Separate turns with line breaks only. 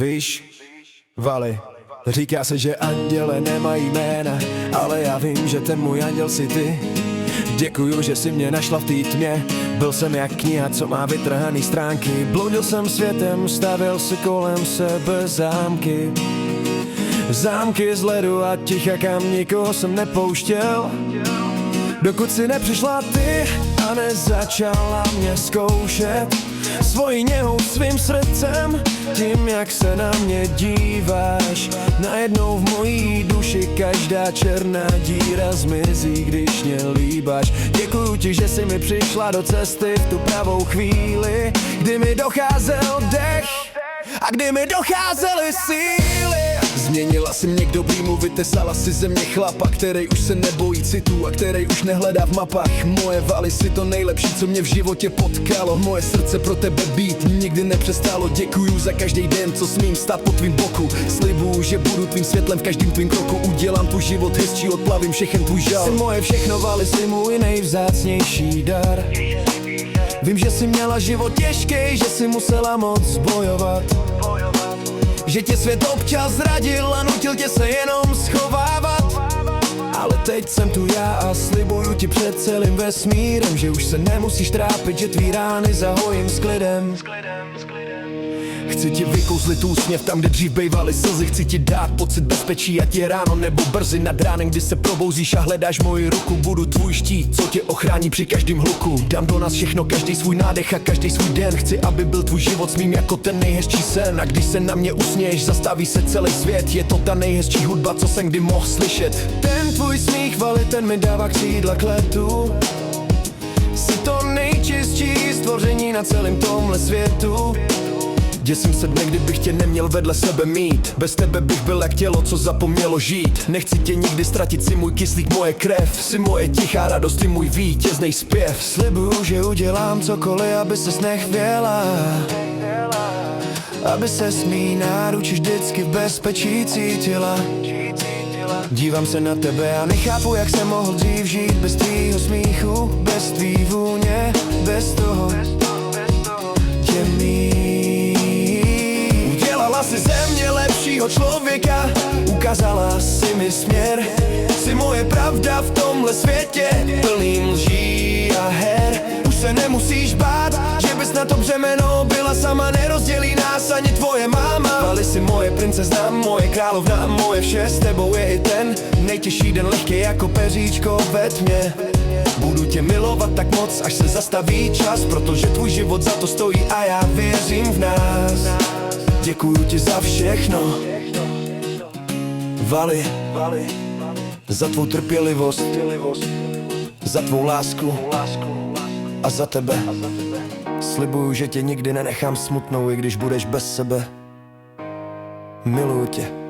Víš, Vali, říká se, že anděle nemají jména, ale já vím, že ten můj anděl jsi ty. Děkuju, že jsi mě našla v té tmě. Byl jsem jak kniha, co má vytrhaný stránky. Bloudil jsem světem, stavěl si kolem sebe zámky. Zámky z ledu a ticha, kam nikoho jsem nepouštěl, dokud si nepřišla ty a nezačala mě zkoušet svojí něhou, svým srdcem. Tím, jak se na mě díváš, najednou v mojí duši každá černá díra zmizí, když mě líbáš. Děkuju ti, že jsi mi přišla do cesty v tu pravou chvíli, kdy mi docházel dech a kdy mi docházely síly. Změnila si mě k dobrýmu, vytesala si ze mě chlapa, který už se nebojí citu a který už nehledá v mapách. Moje Vali, si to nejlepší, co mě v životě potkalo. Moje srdce pro tebe být nikdy nepřestalo. Děkuju za každý den, co smím stát po tvým boku. Slibuju, že budu tvým světlem v každém tvým kroku. Udělám tvůj život hezčí, odplavím všechen tvůj žal. Jsi moje všechno, Vali, jsi můj nejvzácnější dar. Vím, že jsi měla život těžký, že jsi musela moc bojovat, že tě svět občas zradil a nutil tě se jenom schovávat. Ale teď jsem tu já a slibuju ti před celým vesmírem, že už se nemusíš trápit, že tvý rány zahojím s klidem. Chci ti vykouzlit úsměv tam, kde dřív bejvaly slzy. Chci ti dát pocit bezpečí, ať je ráno nebo brzy nad ránem, kdy se probouzíš a hledáš moji ruku. Budu tvůj štít, co tě ochrání při každém hluku. Dám do nás všechno, každý svůj nádech a každý svůj den. Chci, aby byl tvůj život s mým jako ten nejhezčí sen. A když se na mě usměješ, zastaví se celý svět. Je to ta nejhezčí hudba, co jsem kdy mohl slyšet. Ten tvůj smích, Vali, ten mi dává křídla k letu. Jsi to nejčistší stvoření na celém tomhle světu. Děsím se dne, kdybych tě neměl vedle sebe mít. Bez tebe bych byl jak tělo, co zapomnělo žít. Nechci tě nikdy ztratit, jsi můj kyslík, moje krev. Jsi moje tichá radost, ty můj vítěznej zpěv. Slibuju, že udělám cokoliv, aby ses nechvěla, aby ses mý náručí vždycky v bezpečí cítila. Dívám se na tebe a nechápu, jak jsem mohl dřív žít bez tvýho smíchu, bez tvý vůně, bez toho tě mít. Udělala si ze mě lepšího člověka, ukázala si mi směr. Jsi moje pravda v tomhle světě, plným lží a her. Už se nemusíš bát, že bys na to břemeno byla sama, nerozdělí nás ani tvoje máma. Vali, si moje princezna, moje královna, moje vše, s tebou je i ten nejtěžší den, lehký jako peříčko ve tmě. Budu tě milovat tak moc, až se zastaví čas, protože tvůj život za to stojí a já věřím v nás. Děkuju ti za všechno, Vali, za tvou trpělivost, za tvou lásku a za tebe. Slibuju, že tě nikdy nenechám smutnou, i když budeš bez sebe. Miluju tě.